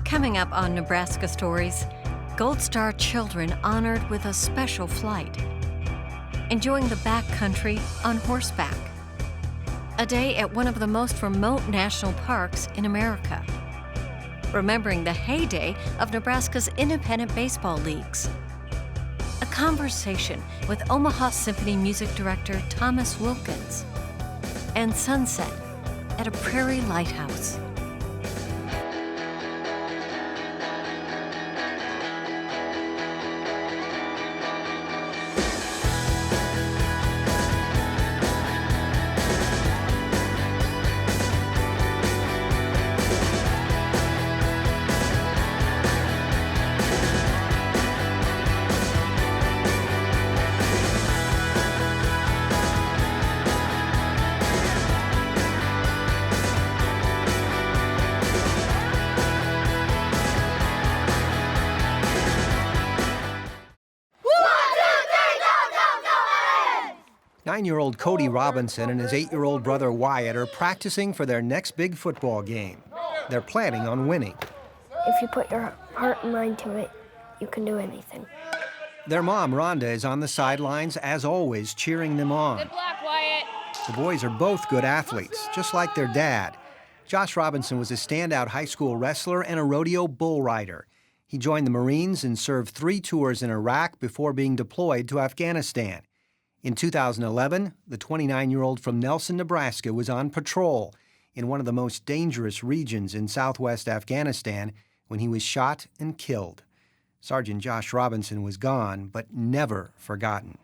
Coming up on Nebraska Stories, Gold Star children honored with a special flight. Enjoying the backcountry on horseback. A day at one of the most remote national parks in America. Remembering the heyday of Nebraska's independent baseball leagues. A conversation with Omaha Symphony music director Thomas Wilkins. And sunset at a Prairie lighthouse. Nine-year-old Cody Robinson and his 8-year-old brother Wyatt are practicing for their next big football game. They're planning on winning. If you put your heart and mind to it, you can do anything. Their mom, Rhonda, is on the sidelines, as always, cheering them on. Good luck, Wyatt. The boys are both good athletes, just like their dad. Josh Robinson was a standout high school wrestler and a rodeo bull rider. He joined the Marines and served 3 tours in Iraq before being deployed to Afghanistan. In 2011, the 29-year-old from Nelson, Nebraska, was on patrol in one of the most dangerous regions in southwest Afghanistan when he was shot and killed. Sergeant Josh Robinson was gone, but never forgotten.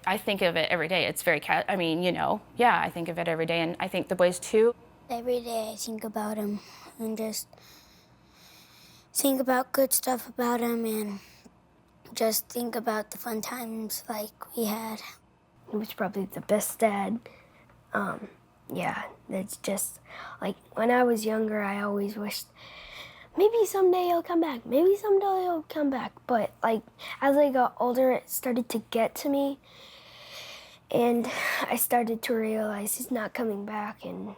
I think of it every day. It's very, I think of it every day, and I think the boys too. Every day I think about him and just think about good stuff about him and just think about the fun times like we had. He was probably the best dad. It's just, like, when I was younger, I always wished, maybe someday he'll come back, maybe someday he'll come back. But, like, as I got older, it started to get to me, and I started to realize he's not coming back, and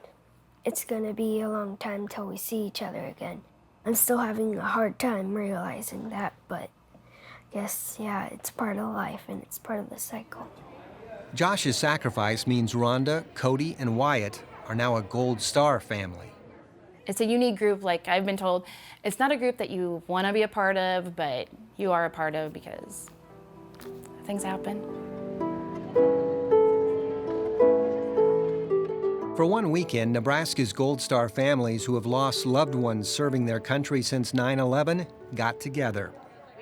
it's gonna be a long time till we see each other again. I'm still having a hard time realizing that, but I guess, it's part of life, and it's part of the cycle. Josh's sacrifice means Rhonda, Cody, and Wyatt are now a Gold Star family. It's a unique group, like I've been told. It's not a group that you want to be a part of, but you are a part of because things happen. For one weekend, Nebraska's Gold Star families who have lost loved ones serving their country since 9/11 got together.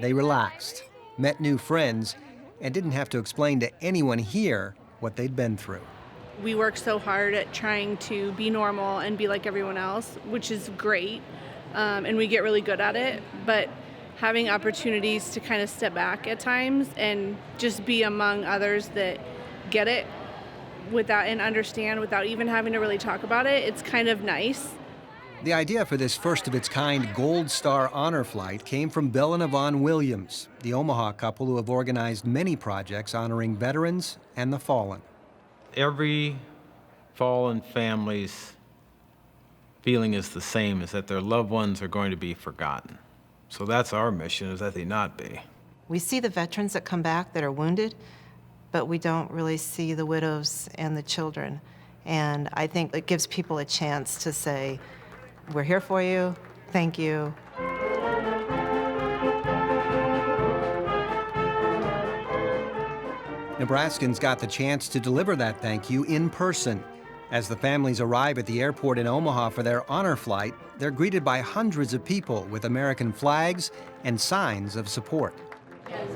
They relaxed, met new friends, and didn't have to explain to anyone here what they'd been through. We work so hard at trying to be normal and be like everyone else, which is great, and we get really good at it, but having opportunities to kind of step back at times and just be among others that get it and understand without even having to really talk about it, it's kind of nice. The idea for this first-of-its-kind Gold Star honor flight came from Bill and Yvonne Williams, the Omaha couple who have organized many projects honoring veterans and the fallen. Every fallen family's feeling is the same, is that their loved ones are going to be forgotten. So that's our mission, is that they not be. We see the veterans that come back that are wounded, but we don't really see the widows and the children. And I think it gives people a chance to say, we're here for you, thank you. Nebraskans got the chance to deliver that thank you in person. As the families arrive at the airport in Omaha for their honor flight, they're greeted by hundreds of people with American flags and signs of support.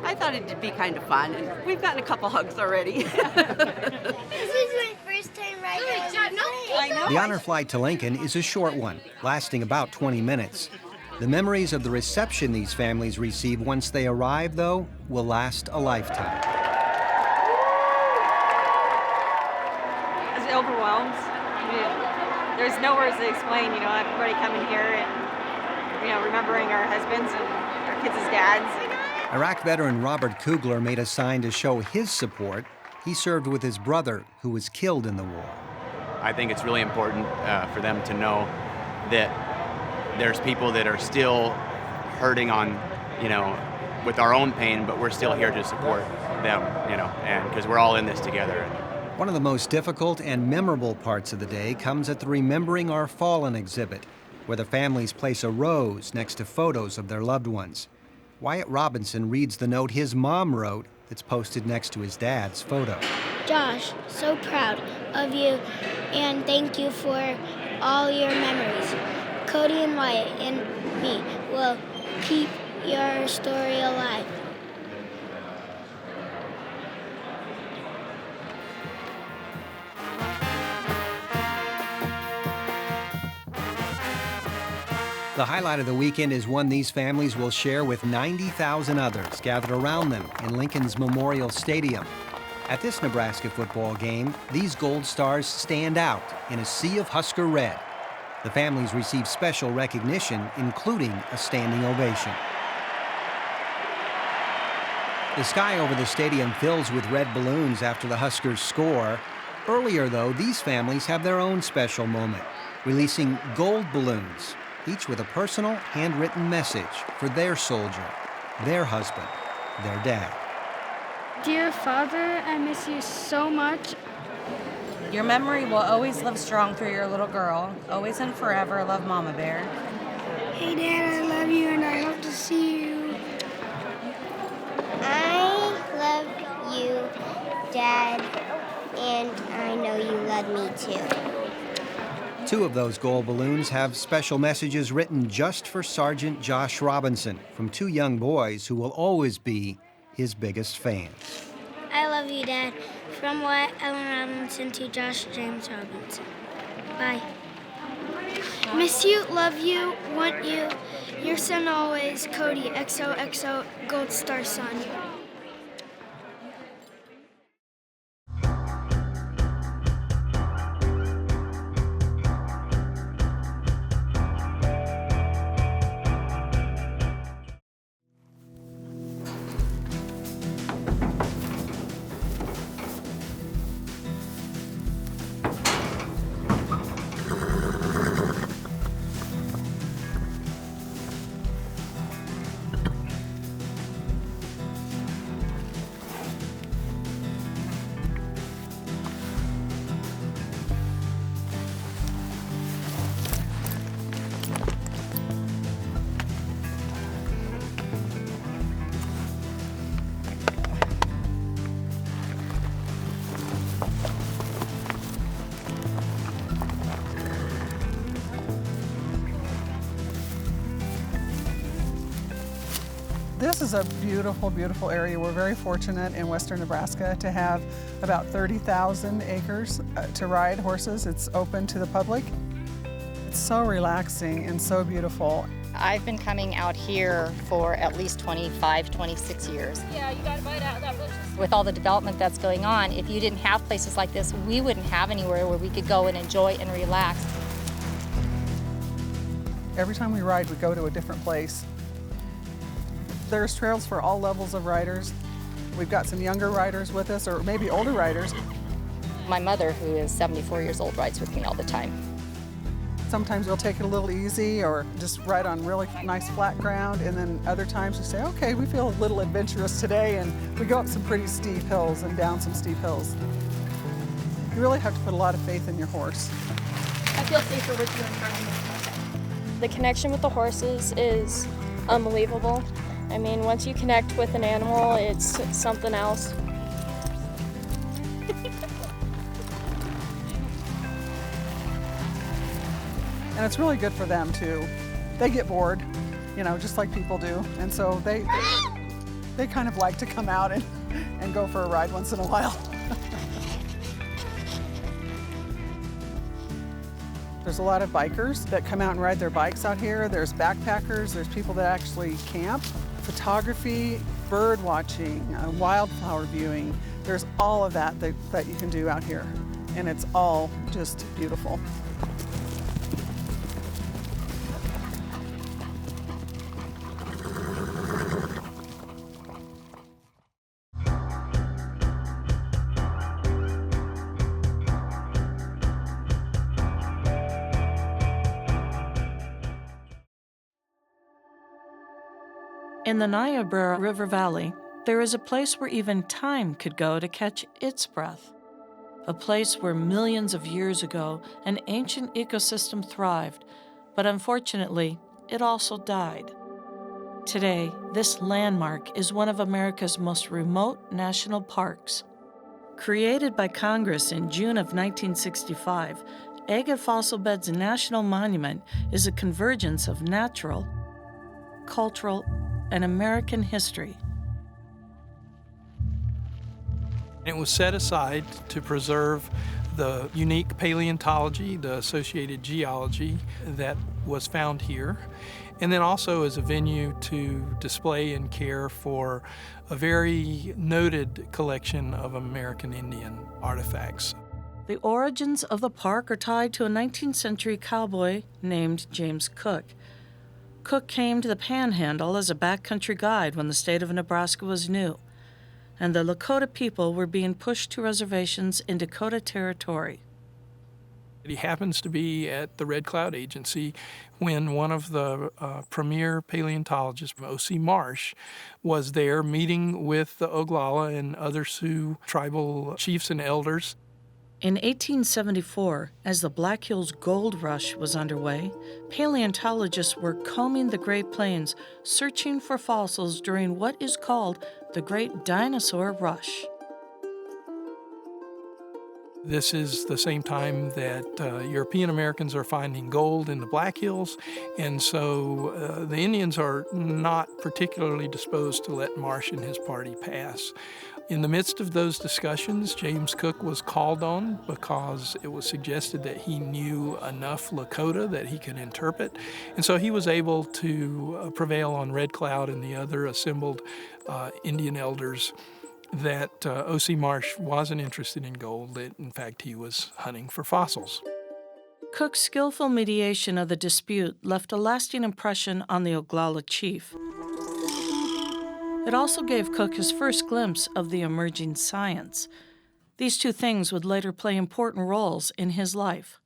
I thought it'd be kind of fun, and we've gotten a couple hugs already. This is my first time riding. I know. The honor flight to Lincoln is a short one, lasting about 20 minutes. The memories of the reception these families receive once they arrive, though, will last a lifetime. It's overwhelmed. There's no words to explain, everybody coming here and, remembering our husbands and our kids' dads. Iraq veteran Robert Kugler made a sign to show his support. He served with his brother, who was killed in the war. I think it's really important for them to know that there's people that are still hurting on, with our own pain, but we're still here to support them, and because we're all in this together. One of the most difficult and memorable parts of the day comes at the Remembering Our Fallen exhibit, where the families place a rose next to photos of their loved ones. Wyatt Robinson reads the note his mom wrote that's posted next to his dad's photo. Josh, so proud of you, and thank you for all your memories. Cody and Wyatt and me will keep your story alive. The highlight of the weekend is one these families will share with 90,000 others gathered around them in Lincoln's Memorial Stadium. At this Nebraska football game, these Gold Stars stand out in a sea of Husker red. The families receive special recognition, including a standing ovation. The sky over the stadium fills with red balloons after the Huskers score. Earlier, though, these families have their own special moment, releasing gold balloons, each with a personal, handwritten message for their soldier, their husband, their dad. Dear Father, I miss you so much. Your memory will always live strong through your little girl. Always and forever, love, Mama Bear. Hey, Dad, I love you, and I hope to see you. I love you, Dad, and I know you love me too. Two of those gold balloons have special messages written just for Sergeant Josh Robinson from two young boys who will always be his biggest fans. I love you, Dad. From Wyatt Ellen Robinson to Josh James Robinson. Bye. Miss you, love you, want you. Your son always, Cody, XOXO, Gold Star Son. This is a beautiful, beautiful area. We're very fortunate in western Nebraska to have about 30,000 acres to ride horses. It's open to the public. It's so relaxing and so beautiful. I've been coming out here for at least 25, 26 years. Yeah, you got to bite out that bush. With all the development that's going on, if you didn't have places like this, we wouldn't have anywhere where we could go and enjoy and relax. Every time we ride, we go to a different place. There's trails for all levels of riders. We've got some younger riders with us, or maybe older riders. My mother, who is 74 years old, rides with me all the time. Sometimes we'll take it a little easy or just ride on really nice flat ground, and then other times we say, okay, we feel a little adventurous today, and we go up some pretty steep hills and down some steep hills. You really have to put a lot of faith in your horse. I feel safer with you in front of me. The connection with the horses is unbelievable. I mean, once you connect with an animal, it's something else. And it's really good for them too. They get bored, just like people do. And so they kind of like to come out and go for a ride once in a while. There's a lot of bikers that come out and ride their bikes out here. There's backpackers, there's people that actually camp. Photography, bird watching, wildflower viewing. There's all of that you can do out here. And it's all just beautiful. In the Niobrara River Valley, there is a place where even time could go to catch its breath. A place where millions of years ago an ancient ecosystem thrived, but unfortunately, it also died. Today, this landmark is one of America's most remote national parks. Created by Congress in June of 1965, Agate Fossil Beds National Monument is a convergence of natural, cultural, and American history. It was set aside to preserve the unique paleontology, the associated geology that was found here, and then also as a venue to display and care for a very noted collection of American Indian artifacts. The origins of the park are tied to a 19th century cowboy named James Cook. Cook came to the Panhandle as a backcountry guide when the state of Nebraska was new, and the Lakota people were being pushed to reservations in Dakota Territory. He happens to be at the Red Cloud Agency when one of the premier paleontologists, O.C. Marsh, was there meeting with the Oglala and other Sioux tribal chiefs and elders. In 1874, as the Black Hills Gold Rush was underway, paleontologists were combing the Great Plains, searching for fossils during what is called the Great Dinosaur Rush. This is the same time that European Americans are finding gold in the Black Hills, and so the Indians are not particularly disposed to let Marsh and his party pass. In the midst of those discussions, James Cook was called on because it was suggested that he knew enough Lakota that he could interpret, and so he was able to prevail on Red Cloud and the other assembled Indian elders that O.C. Marsh wasn't interested in gold, that in fact he was hunting for fossils. Cook's skillful mediation of the dispute left a lasting impression on the Oglala chief. It also gave Cook his first glimpse of the emerging science. These two things would later play important roles in his life.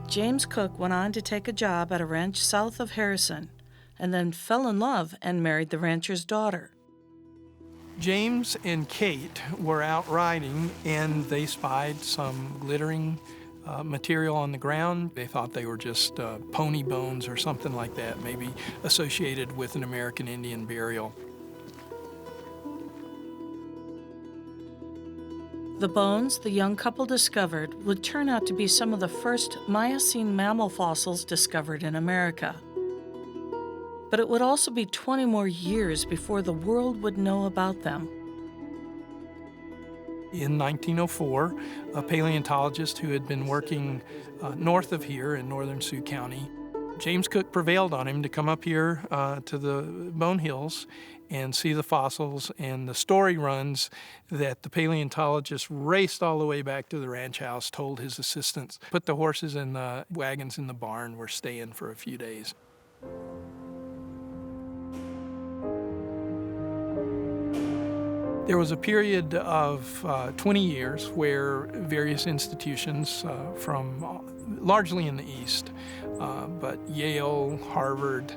James Cook went on to take a job at a ranch south of Harrison, and then fell in love and married the rancher's daughter. James and Kate were out riding, and they spied some glittering material on the ground. They thought they were just pony bones or something like that, maybe associated with an American Indian burial. The bones the young couple discovered would turn out to be some of the first Miocene mammal fossils discovered in America. But it would also be 20 more years before the world would know about them. In 1904, a paleontologist who had been working north of here in northern Sioux County, James Cook prevailed on him to come up here to the Bone Hills and see the fossils, and the story runs that the paleontologist raced all the way back to the ranch house, told his assistants, put the horses and the wagons in the barn, we're staying for a few days. There was a period of 20 years where various institutions from largely in the East, but Yale, Harvard,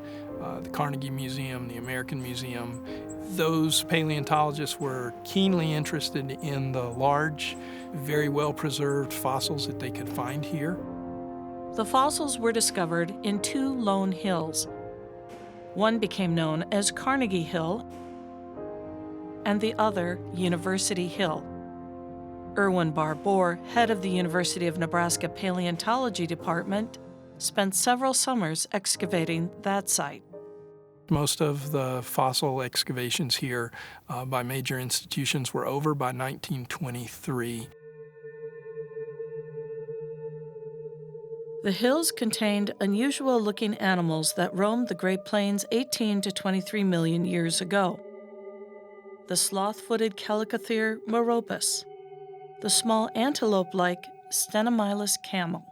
the Carnegie Museum, the American Museum, those paleontologists were keenly interested in the large, very well-preserved fossils that they could find here. The fossils were discovered in two lone hills. One became known as Carnegie Hill, and the other, University Hill. Erwin Barbour, head of the University of Nebraska Paleontology Department, spent several summers excavating that site. Most of the fossil excavations here by major institutions were over by 1923. The hills contained unusual-looking animals that roamed the Great Plains 18 to 23 million years ago. The sloth-footed Chalicotherium meropus, the small antelope-like Stenomylus camel,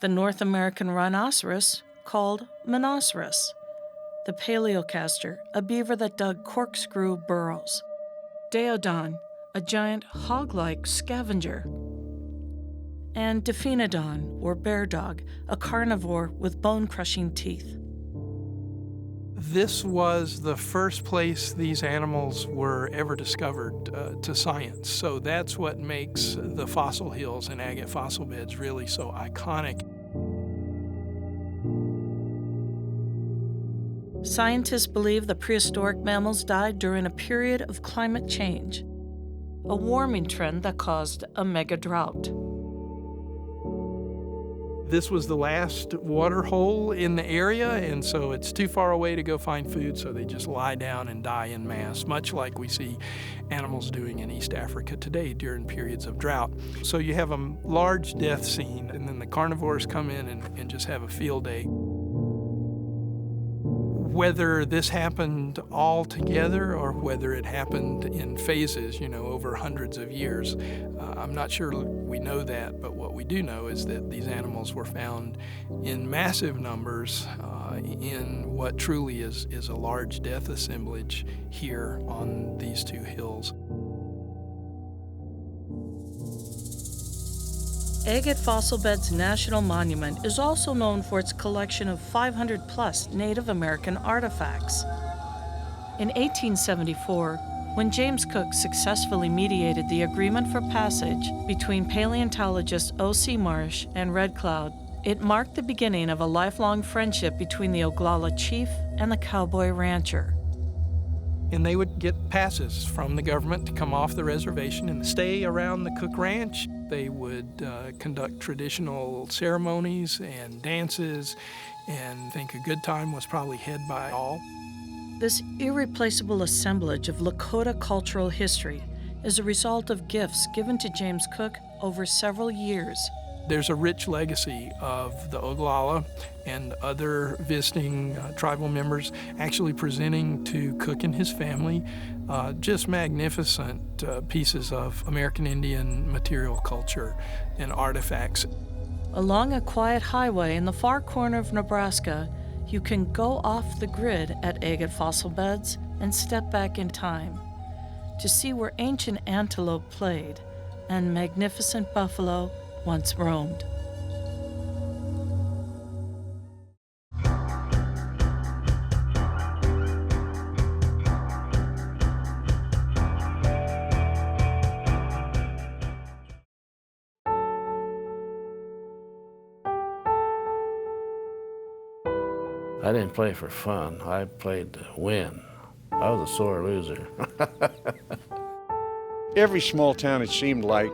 the North American rhinoceros called Monoceros, the Paleocastor, a beaver that dug corkscrew burrows, Daeodon, a giant hog-like scavenger, and Diphenodon, or bear dog, a carnivore with bone-crushing teeth. This was the first place these animals were ever discovered to science. So that's what makes the fossil hills and agate fossil beds really so iconic. Scientists believe the prehistoric mammals died during a period of climate change, a warming trend that caused a mega drought. This was the last water hole in the area, and so it's too far away to go find food, so they just lie down and die en masse, much like we see animals doing in East Africa today during periods of drought. So you have a large death scene, and then the carnivores come in and just have a field day. Whether this happened all together or whether it happened in phases, over hundreds of years, I'm not sure we know that, but what we do know is that these animals were found in massive numbers in what truly is a large death assemblage here on these two hills. Agate Fossil Beds National Monument is also known for its collection of 500-plus Native American artifacts. In 1874, when James Cook successfully mediated the agreement for passage between paleontologists O.C. Marsh and Red Cloud, it marked the beginning of a lifelong friendship between the Oglala chief and the cowboy rancher. And they would get passes from the government to come off the reservation and stay around the Cook Ranch. They would conduct traditional ceremonies and dances, and I think a good time was probably had by all. This irreplaceable assemblage of Lakota cultural history is a result of gifts given to James Cook over several years. There's a rich legacy of the Oglala and other visiting tribal members actually presenting to Cook and his family just magnificent pieces of American Indian material culture and artifacts. Along a quiet highway in the far corner of Nebraska, you can go off the grid at Agate Fossil Beds and step back in time to see where ancient antelope played and magnificent buffalo once roamed. I didn't play for fun. I played to win. I was a sore loser. Every small town, it seemed like,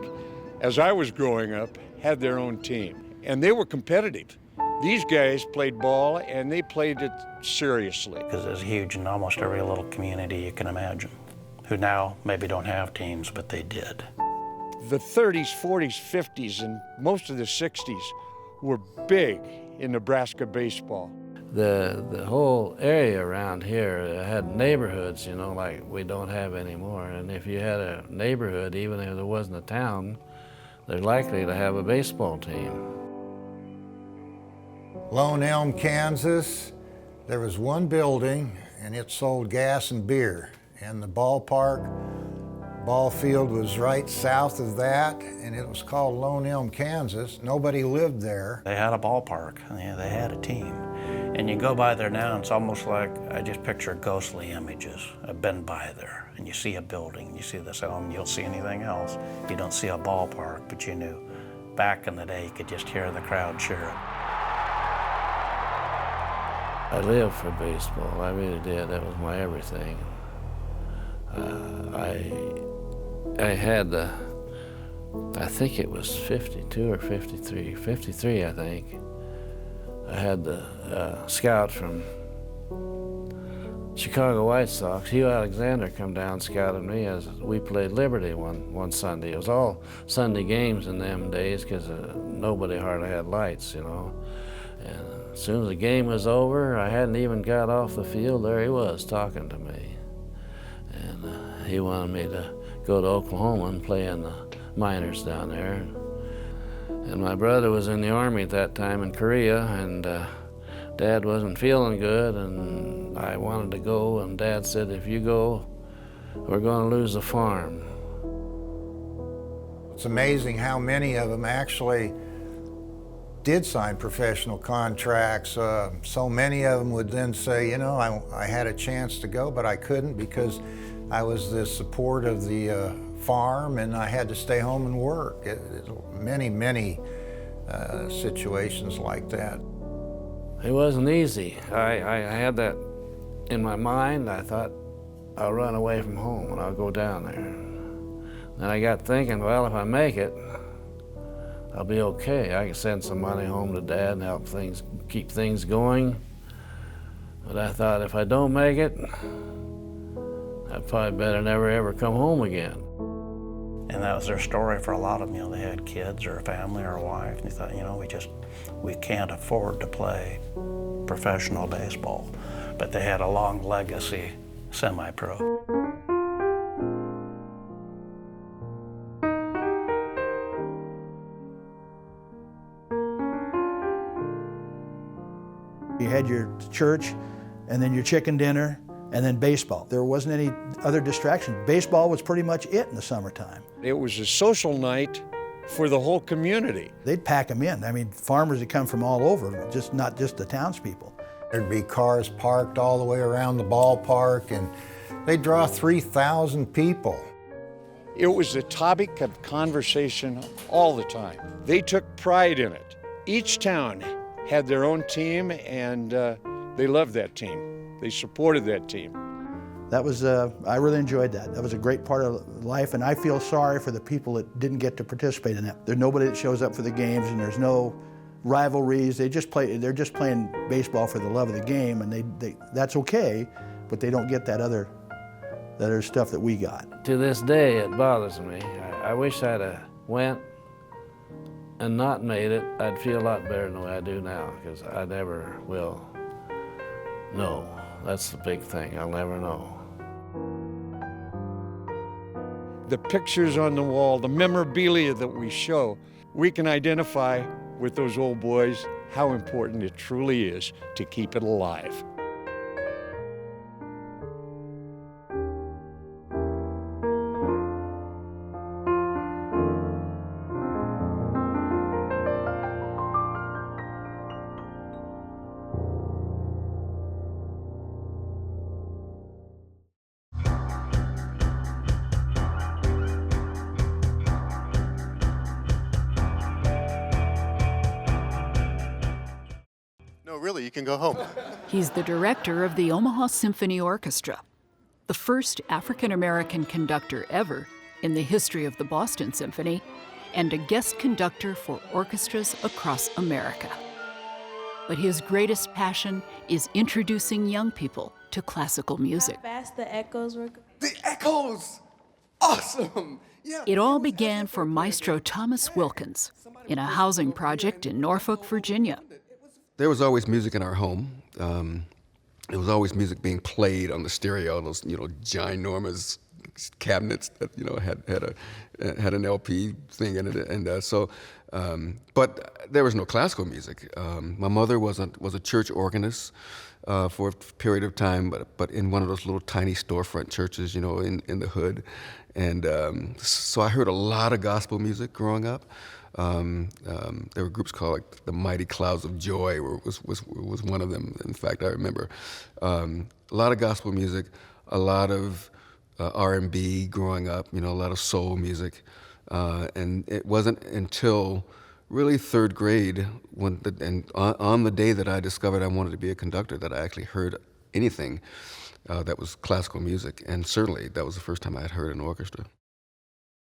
as I was growing up, had their own team, and they were competitive. These guys played ball, and they played it seriously. Because it's huge in almost every little community you can imagine, who now maybe don't have teams, but they did. The 30s, 40s, 50s, and most of the 60s were big in Nebraska baseball. The whole area around here had neighborhoods, like we don't have anymore. And if you had a neighborhood, even if there wasn't a town, they're likely to have a baseball team. Lone Elm, Kansas, there was one building and it sold gas and beer. And the ball field was right south of that, and it was called Lone Elm, Kansas. Nobody lived there. They had a ballpark, and they had a team. And you go by there now, and it's almost like I just picture ghostly images. I've been by there, and you see a building, you see this elm, you'll see anything else. You don't see a ballpark, but you knew. Back in the day, you could just hear the crowd cheering. I lived for baseball, I really did. That was my everything. I had I think it was 52 or 53, 53 I think. I had the scout from Chicago White Sox, Hugh Alexander, come down and scouted me as we played Liberty one Sunday. It was all Sunday games in them days because nobody hardly had lights, And as soon as the game was over, I hadn't even got off the field, there he was talking to me. And he wanted me to go to Oklahoma and play in the minors down there. And my brother was in the Army at that time in Korea, and Dad wasn't feeling good, and I wanted to go, and Dad said, if you go, we're going to lose the farm. It's amazing how many of them actually did sign professional contracts. So many of them would then say, you know, I had a chance to go, but I couldn't because I was the support of the farm and I had to stay home and work. Many situations like that. It wasn't easy. I had that in my mind. I thought, I'll run away from home and I'll go down there. Then I got thinking, well, if I make it, I'll be okay. I can send some money home to Dad and help keep things going. But I thought, if I don't make it, I'd probably better never ever come home again. And that was their story for a lot of them. You know, they had kids or a family or a wife, and they thought, you know, we can't afford to play professional baseball. But they had a long legacy, semi-pro. You had your church, and then your chicken dinner, and then baseball. There wasn't any other distraction. Baseball was pretty much it in the summertime. It was a social night for the whole community. They'd pack them in. I mean, farmers would come from all over, not just the townspeople. There'd be cars parked all the way around the ballpark, and they'd draw 3,000 people. It was a topic of conversation all the time. They took pride in it. Each town had their own team, and they loved that team. They supported that team. That was, I really enjoyed that. That was a great part of life, and I feel sorry for the people that didn't get to participate in that. There's nobody that shows up for the games, and there's no rivalries. They're just playing baseball for the love of the game, and that's okay, but they don't get that other stuff that we got. To this day, it bothers me. I wish I'd have went and not made it. I'd feel a lot better than the way I do now, because I never will know. That's the big thing. I'll never know. The pictures on the wall, the memorabilia that we show, we can identify with those old boys how important it truly is to keep it alive. Really, you can go home. He's the director of the Omaha Symphony Orchestra, the first African-American conductor ever in the history of the Boston Symphony, and a guest conductor for orchestras across America. But his greatest passion is introducing young people to classical music. How fast the echoes were. The echoes! Awesome! Yeah. It all began for Maestro Thomas Wilkins in a housing project in Norfolk, Virginia. There was always music in our home. There was always music being played on the stereo, those ginormous cabinets that had an LP thing in it, and but there was no classical music. My mother was a church organist for a period of time, but in one of those little tiny storefront churches, in the hood, and so I heard a lot of gospel music growing up. There were groups called like the Mighty Clouds of Joy was one of them. In fact, I remember a lot of gospel music, a lot of R&B growing up, a lot of soul music, and it wasn't until really third grade on the day that I discovered I wanted to be a conductor that I actually heard anything that was classical music, and certainly that was the first time I had heard an orchestra.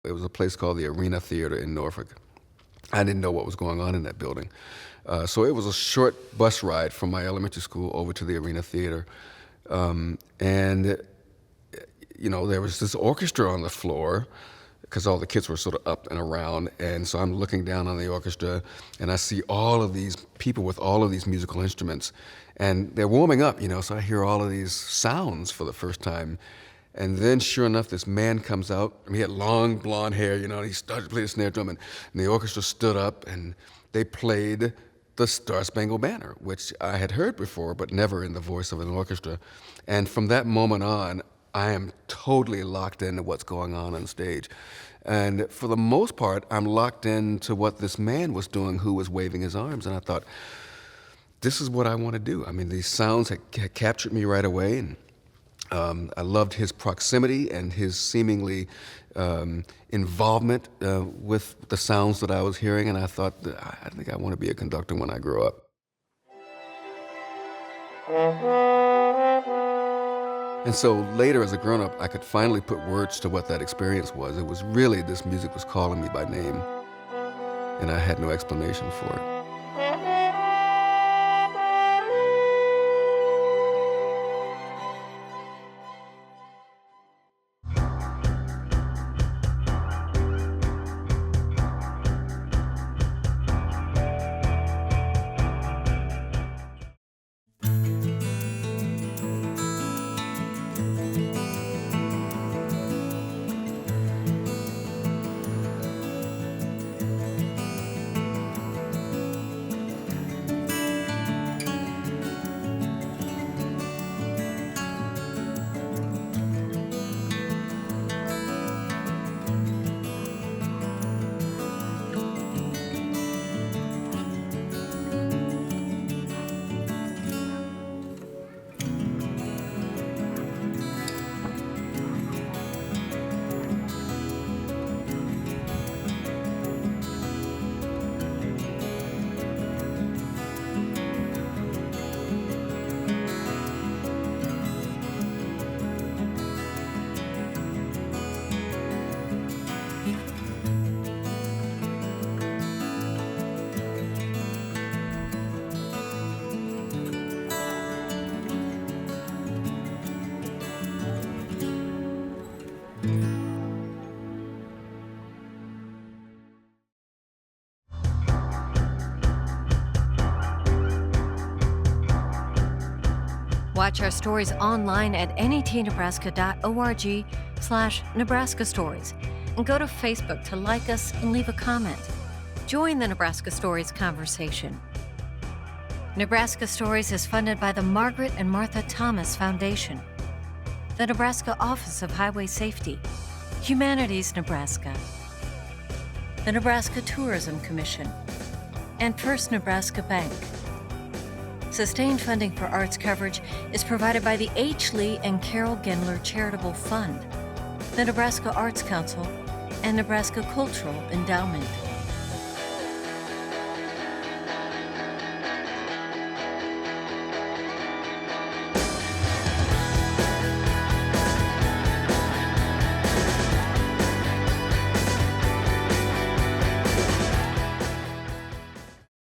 It was a place called the Arena Theater in Norfolk. I didn't know what was going on in that building. So it was a short bus ride from my elementary school over to the Arena Theater. And there was this orchestra on the floor because all the kids were sort of up and around. And so I'm looking down on the orchestra and I see all of these people with all of these musical instruments. And they're warming up, so I hear all of these sounds for the first time. And then, sure enough, this man comes out. He had long blonde hair, and he started to play the snare drum, and the orchestra stood up, and they played the Star-Spangled Banner, which I had heard before, but never in the voice of an orchestra. And from that moment on, I am totally locked into what's going on stage. And for the most part, I'm locked into what this man was doing who was waving his arms. And I thought, this is what I want to do. I mean, these sounds had captured me right away. And I loved his proximity and his seemingly involvement with the sounds that I was hearing. And I thought, I think I want to be a conductor when I grow up. And so later as a grown-up, I could finally put words to what that experience was. It was really this music was calling me by name, and I had no explanation for it. Watch our stories online at netnebraska.org/Nebraska Stories and go to Facebook to like us and leave a comment. Join the Nebraska Stories conversation. Nebraska Stories is funded by the Margaret and Martha Thomas Foundation, the Nebraska Office of Highway Safety, Humanities Nebraska, the Nebraska Tourism Commission, and First Nebraska Bank. Sustained funding for arts coverage is provided by the H. Lee and Carol Gendler Charitable Fund, the Nebraska Arts Council, and Nebraska Cultural Endowment.